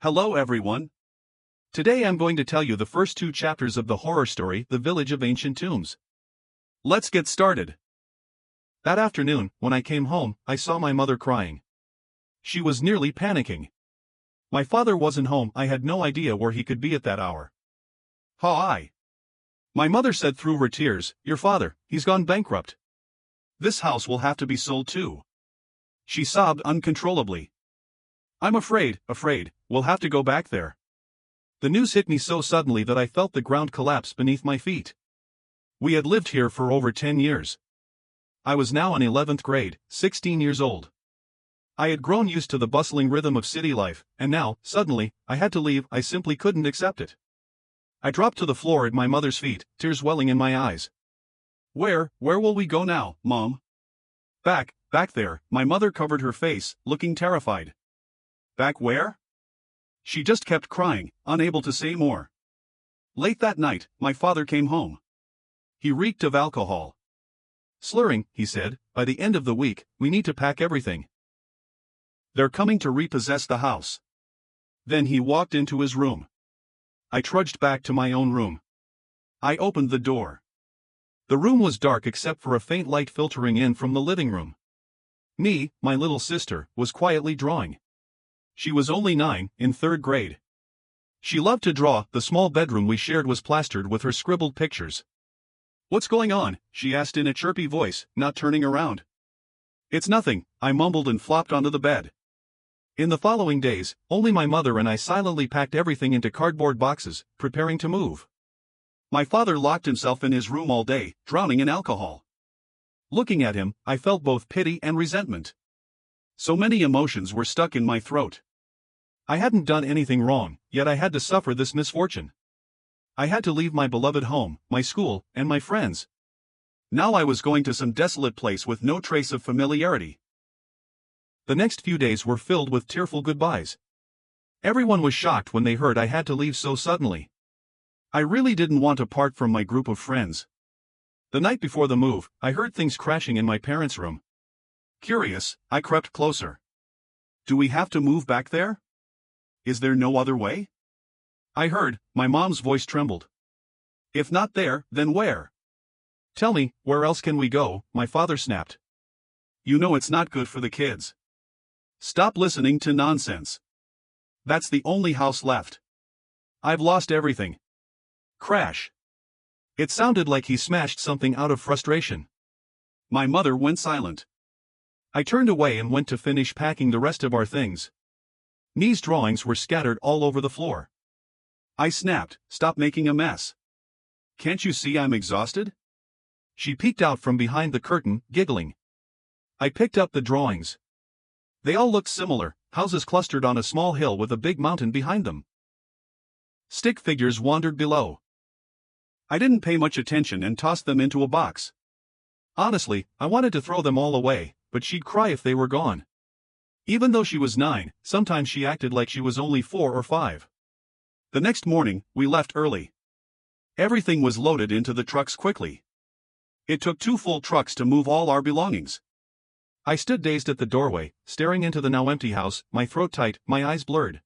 Hello everyone. Today I'm going to tell you the first two chapters of the horror story, The Village of Ancient Tombs. Let's get started. That afternoon, when I came home, I saw my mother crying. She was nearly panicking. My father wasn't home. I had no idea where he could be at that hour. Hi. My mother said through her tears, "Your father, he's gone bankrupt. This house will have to be sold too." She sobbed uncontrollably. "I'm afraid, we'll have to go back there." The news hit me so suddenly that I felt the ground collapse beneath my feet. We had lived here for over 10 years. I was now in 11th grade, 16 years old. I had grown used to the bustling rhythm of city life, and now, suddenly, I had to leave. I simply couldn't accept it. I dropped to the floor at my mother's feet, tears welling in my eyes. Where will we go now, Mom?" Back there." My mother covered her face, looking terrified. "Back where?" She just kept crying, unable to say more. Late that night, my father came home. He reeked of alcohol. Slurring, he said, "By the end of the week, we need to pack everything. They're coming to repossess the house." Then he walked into his room. I trudged back to my own room. I opened the door. The room was dark except for a faint light filtering in from the living room. Nee, my little sister, was quietly drawing. She was only 9, in 3rd grade. She loved to draw. The small bedroom we shared was plastered with her scribbled pictures. "What's going on?" she asked in a chirpy voice, not turning around. "It's nothing," I mumbled and flopped onto the bed. In the following days, only my mother and I silently packed everything into cardboard boxes, preparing to move. My father locked himself in his room all day, drowning in alcohol. Looking at him, I felt both pity and resentment. So many emotions were stuck in my throat. I hadn't done anything wrong, yet I had to suffer this misfortune. I had to leave my beloved home, my school, and my friends. Now I was going to some desolate place with no trace of familiarity. The next few days were filled with tearful goodbyes. Everyone was shocked when they heard I had to leave so suddenly. I really didn't want to part from my group of friends. The night before the move, I heard things crashing in my parents' room. Curious, I crept closer. "Do we have to move back there? Is there no other way?" I heard. My mom's voice trembled. "If not there, then where?" "Tell me, where else can we go?" my father snapped. "You know it's not good for the kids. Stop listening to nonsense. That's the only house left. I've lost everything." Crash. It sounded like he smashed something out of frustration. My mother went silent. I turned away and went to finish packing the rest of our things. Nee's drawings were scattered all over the floor. I snapped, "Stop making a mess. Can't you see I'm exhausted?" She peeked out from behind the curtain, giggling. I picked up the drawings. They all looked similar, houses clustered on a small hill with a big mountain behind them. Stick figures wandered below. I didn't pay much attention and tossed them into a box. Honestly, I wanted to throw them all away, but she'd cry if they were gone. Even though she was 9, sometimes she acted like she was only 4 or 5. The next morning, we left early. Everything was loaded into the trucks quickly. It took 2 full trucks to move all our belongings. I stood dazed at the doorway, staring into the now empty house, my throat tight, my eyes blurred.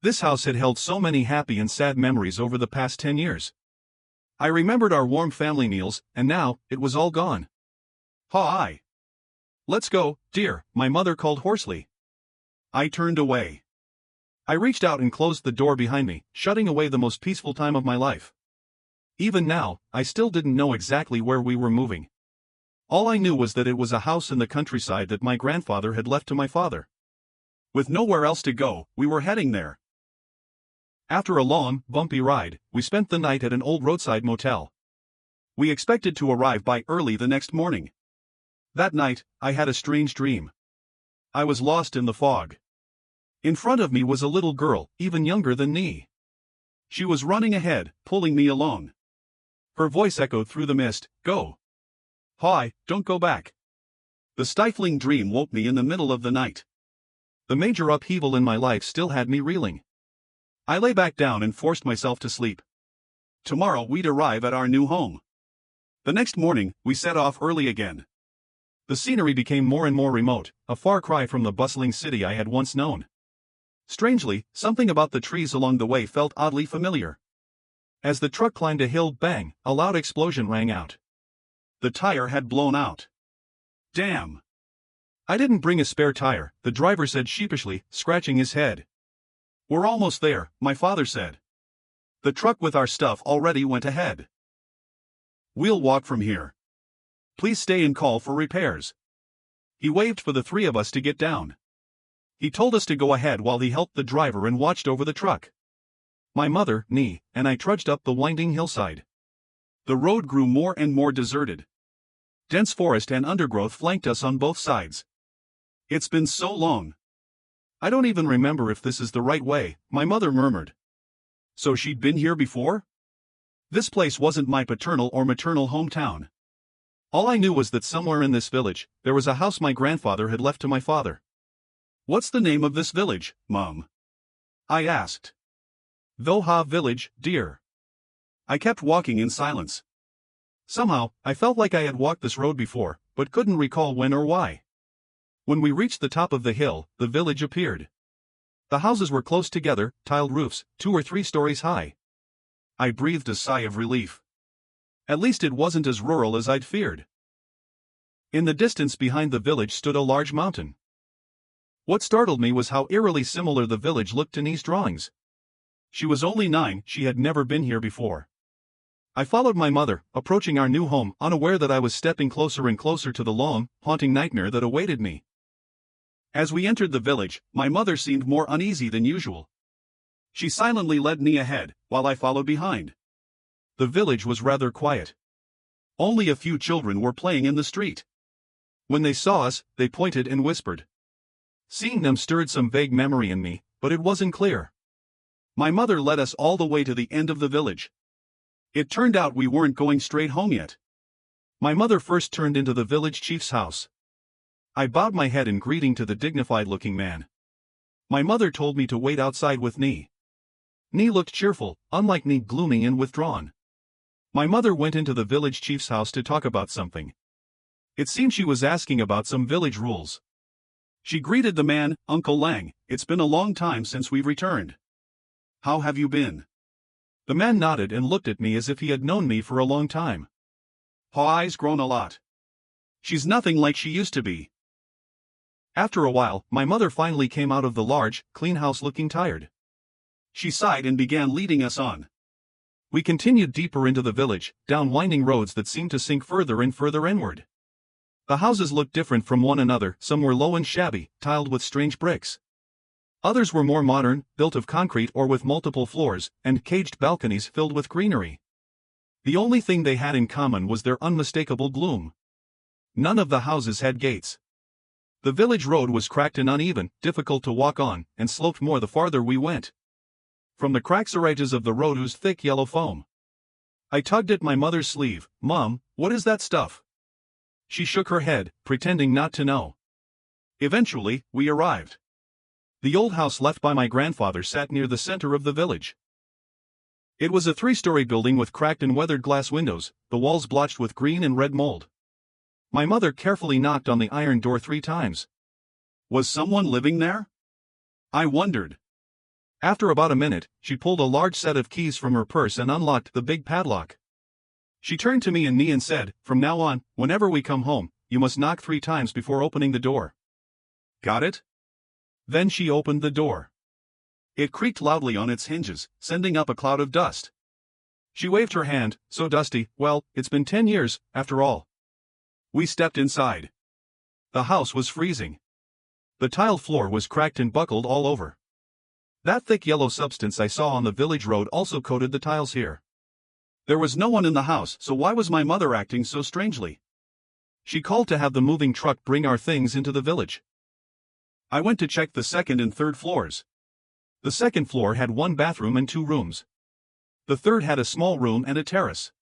This house had held so many happy and sad memories over the past 10 years. I remembered our warm family meals, and now, it was all gone. Hi. "Let's go, dear," my mother called hoarsely. I turned away. I reached out and closed the door behind me, shutting away the most peaceful time of my life. Even now, I still didn't know exactly where we were moving. All I knew was that it was a house in the countryside that my grandfather had left to my father. With nowhere else to go, we were heading there. After a long, bumpy ride, we spent the night at an old roadside motel. We expected to arrive by early the next morning. That night, I had a strange dream. I was lost in the fog. In front of me was a little girl, even younger than me. She was running ahead, pulling me along. Her voice echoed through the mist, "Go. Hi, don't go back." The stifling dream woke me in the middle of the night. The major upheaval in my life still had me reeling. I lay back down and forced myself to sleep. Tomorrow we'd arrive at our new home. The next morning, we set off early again. The scenery became more and more remote, a far cry from the bustling city I had once known. Strangely, something about the trees along the way felt oddly familiar. As the truck climbed a hill, bang, a loud explosion rang out. The tire had blown out. Damn! I didn't bring a spare tire, the driver said sheepishly, scratching his head. We're almost there, my father said. The truck with our stuff already went ahead. We'll walk from here. Please stay and call for repairs. He waved for the three of us to get down. He told us to go ahead while he helped the driver and watched over the truck. My mother, Nee, and I trudged up the winding hillside. The road grew more and more deserted. Dense forest and undergrowth flanked us on both sides. It's been so long. I don't even remember if this is the right way, my mother murmured. So she'd been here before? This place wasn't my paternal or maternal hometown. All I knew was that somewhere in this village, there was a house my grandfather had left to my father. What's the name of this village, Mom? I asked. Thoha Village, dear. I kept walking in silence. Somehow, I felt like I had walked this road before, but couldn't recall when or why. When we reached the top of the hill, the village appeared. The houses were close together, tiled roofs, 2 or 3 stories high. I breathed a sigh of relief. At least it wasn't as rural as I'd feared. In the distance behind the village stood a large mountain. What startled me was how eerily similar the village looked to Nee's drawings. She was only 9, she had never been here before. I followed my mother, approaching our new home, unaware that I was stepping closer and closer to the long, haunting nightmare that awaited me. As we entered the village, my mother seemed more uneasy than usual. She silently led Nee ahead, while I followed behind. The village was rather quiet. Only a few children were playing in the street. When they saw us, they pointed and whispered. Seeing them stirred some vague memory in me, but it wasn't clear. My mother led us all the way to the end of the village. It turned out we weren't going straight home yet. My mother first turned into the village chief's house. I bowed my head in greeting to the dignified-looking man. My mother told me to wait outside with Nee. Nee looked cheerful, unlike Nee gloomy and withdrawn. My mother went into the village chief's house to talk about something. It seemed she was asking about some village rules. She greeted the man, Uncle Lang. It's been a long time since we've returned. How have you been? The man nodded and looked at me as if he had known me for a long time. Her eyes grown a lot. She's nothing like she used to be. After a while, my mother finally came out of the large, clean house looking tired. She sighed and began leading us on. We continued deeper into the village, down winding roads that seemed to sink further and further inward. The houses looked different from one another, some were low and shabby, tiled with strange bricks. Others were more modern, built of concrete or with multiple floors, and caged balconies filled with greenery. The only thing they had in common was their unmistakable gloom. None of the houses had gates. The village road was cracked and uneven, difficult to walk on, and sloped more the farther we went. From the cracks or edges of the road oozed thick yellow foam. I tugged at my mother's sleeve. Mom, what is that stuff? She shook her head, pretending not to know. Eventually, we arrived. The old house left by my grandfather sat near the center of the village. It was a 3-story building with cracked and weathered glass windows, the walls blotched with green and red mold. My mother carefully knocked on the iron door 3 times. Was someone living there? I wondered. After about a minute, she pulled a large set of keys from her purse and unlocked the big padlock. She turned to me and Nee and said, "From now on, whenever we come home, you must knock 3 times before opening the door." Got it? Then she opened the door. It creaked loudly on its hinges, sending up a cloud of dust. She waved her hand, so dusty, well, it's been 10 years, after all. We stepped inside. The house was freezing. The tiled floor was cracked and buckled all over. That thick yellow substance I saw on the village road also coated the tiles here. There was no one in the house, so why was my mother acting so strangely? She called to have the moving truck bring our things into the village. I went to check the 2nd and 3rd floors. The 2nd floor had 1 bathroom and 2 rooms. The 3rd had a small room and a terrace.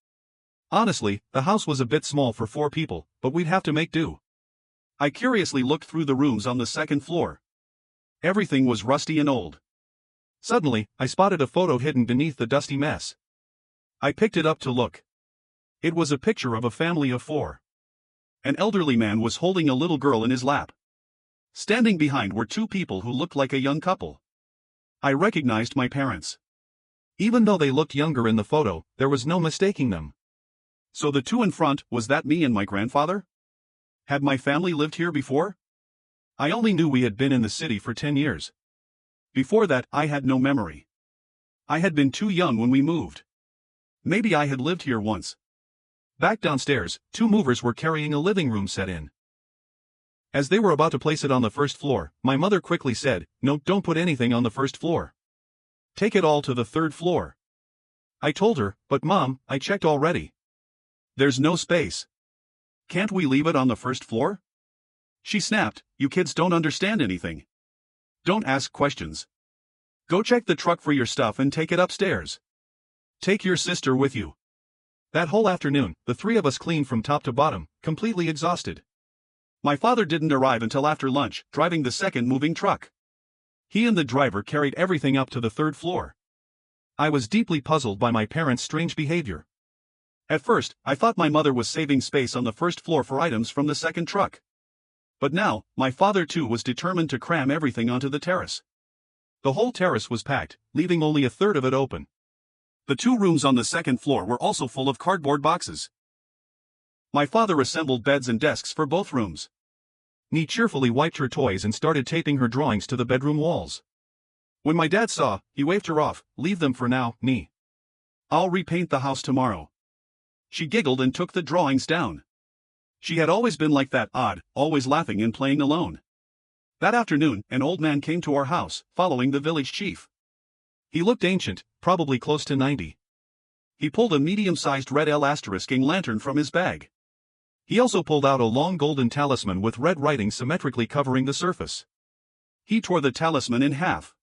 Honestly, the house was a bit small for 4 people, but we'd have to make do. I curiously looked through the rooms on the 2nd floor. Everything was rusty and old. Suddenly, I spotted a photo hidden beneath the dusty mess. I picked it up to look. It was a picture of a family of 4. An elderly man was holding a little girl in his lap. Standing behind were 2 people who looked like a young couple. I recognized my parents. Even though they looked younger in the photo, there was no mistaking them. So the two in front, was that me and my grandfather? Had my family lived here before? I only knew we had been in the city for 10 years. Before that, I had no memory. I had been too young when we moved. Maybe I had lived here once. Back downstairs, two movers were carrying a living room set in. As they were about to place it on the first floor, my mother quickly said, "No, don't put anything on the first floor. Take it all to the third floor." I told her, "But Mom, I checked already. There's no space. Can't we leave it on the first floor?" She snapped, "You kids don't understand anything. Don't ask questions. Go check the truck for your stuff and take it upstairs. Take your sister with you." That whole afternoon, the three of us cleaned from top to bottom, completely exhausted. My father didn't arrive until after lunch, driving the second moving truck. He and the driver carried everything up to the third floor. I was deeply puzzled by my parents' strange behavior. At first, I thought my mother was saving space on the first floor for items from the second truck. But now, my father too was determined to cram everything onto the terrace. The whole terrace was packed, leaving only a third of it open. The two rooms on the second floor were also full of cardboard boxes. My father assembled beds and desks for both rooms. Nee cheerfully wiped her toys and started taping her drawings to the bedroom walls. When my dad saw, he waved her off. "Leave them for now, Nee. I'll repaint the house tomorrow." She giggled and took the drawings down. She had always been like that, odd, always laughing and playing alone. That afternoon, an old man came to our house, following the village chief. He looked ancient, probably close to 90. He pulled a medium-sized red L**ing lantern from his bag. He also pulled out a long golden talisman with red writing symmetrically covering the surface. He tore the talisman in half.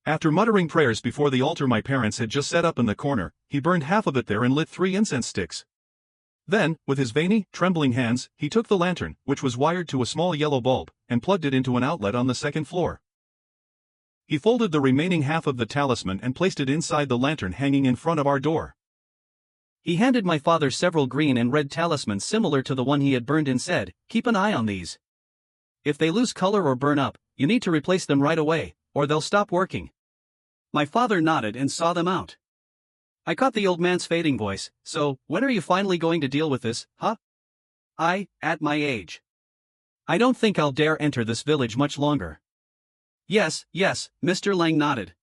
After muttering prayers before the altar my parents had just set up in the corner, he burned half of it there and lit 3 incense sticks. Then, with his veiny, trembling hands, he took the lantern, which was wired to a small yellow bulb, and plugged it into an outlet on the second floor. He folded the remaining half of the talisman and placed it inside the lantern hanging in front of our door. He handed my father several green and red talismans similar to the one he had burned and said, "Keep an eye on these. If they lose color or burn up, you need to replace them right away, or they'll stop working." My father nodded and saw them out. I caught the old man's fading voice, "So, when are you finally going to deal with this, huh? At my age. I don't think I'll dare enter this village much longer." Yes, Mr. Lang nodded.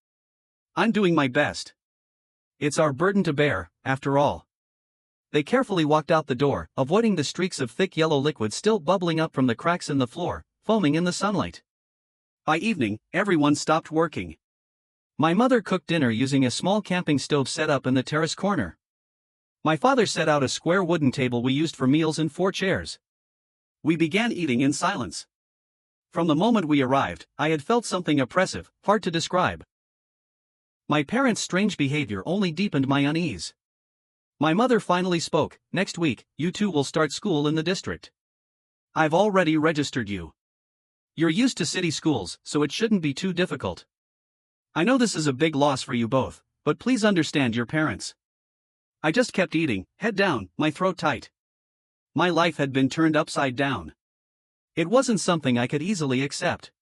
"I'm doing my best. It's our burden to bear, after all." They carefully walked out the door, avoiding the streaks of thick yellow liquid still bubbling up from the cracks in the floor, foaming in the sunlight. By evening, everyone stopped working. My mother cooked dinner using a small camping stove set up in the terrace corner. My father set out a square wooden table we used for meals and 4 chairs. We began eating in silence. From the moment we arrived, I had felt something oppressive, hard to describe. My parents' strange behavior only deepened my unease. My mother finally spoke, "Next week, you two will start school in the district. I've already registered you. You're used to city schools, so it shouldn't be too difficult. I know this is a big loss for you both, but please understand your parents." I just kept eating, head down, my throat tight. My life had been turned upside down. It wasn't something I could easily accept.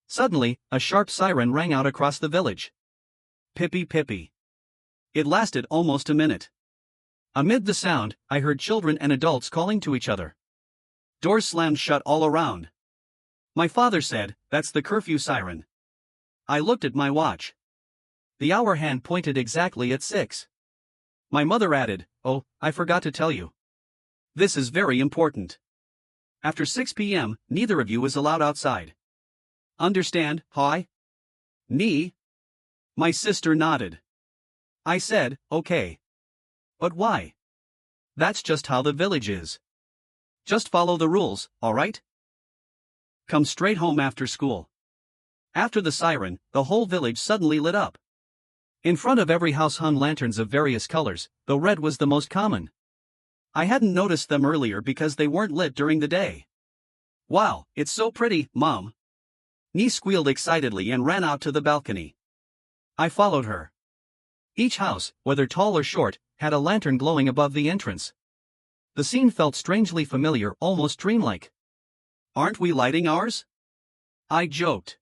Suddenly, a sharp siren rang out across the village. Pippi Pippi. It lasted almost a minute. Amid the sound, I heard children and adults calling to each other. Doors slammed shut all around. My father said, "That's the curfew siren." I looked at my watch. The hour hand pointed exactly at 6. My mother added, "Oh, I forgot to tell you. This is very important. After 6 p.m., neither of you is allowed outside. Understand, hi?" Nee? My sister nodded. I said, "Okay. But why?" "That's just how the village is. Just follow the rules, alright? Come straight home after school." After the siren, the whole village suddenly lit up. In front of every house hung lanterns of various colors, though red was the most common. I hadn't noticed them earlier because they weren't lit during the day. "Wow, it's so pretty, Mom." Nee squealed excitedly and ran out to the balcony. I followed her. Each house, whether tall or short, had a lantern glowing above the entrance. The scene felt strangely familiar, almost dreamlike. "Aren't we lighting ours?" I joked.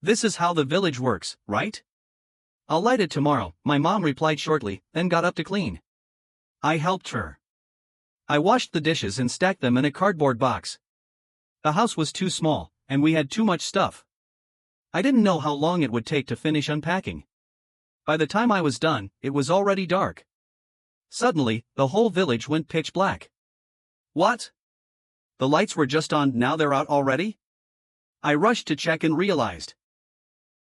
This is how the village works, right? I'll light it tomorrow, my mom replied shortly, then got up to clean. I helped her. I washed the dishes and stacked them in a cardboard box. The house was too small, and we had too much stuff. I didn't know how long it would take to finish unpacking. By the time I was done, it was already dark. Suddenly, the whole village went pitch black. What? The lights were just on, now they're out already? I rushed to check and realized.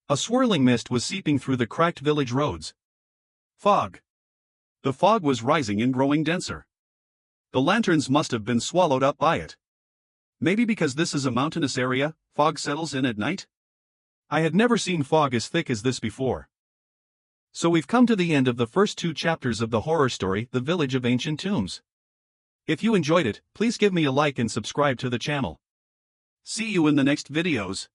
A swirling mist was seeping through the cracked village roads. Fog. The fog was rising and growing denser. The lanterns must have been swallowed up by it. Maybe because this is a mountainous area, fog settles in at night? I had never seen fog as thick as this before. So we've come to the end of the first 2 chapters of the horror story, The Village of Ancient Tombs. If you enjoyed it, please give me a like and subscribe to the channel. See you in the next videos.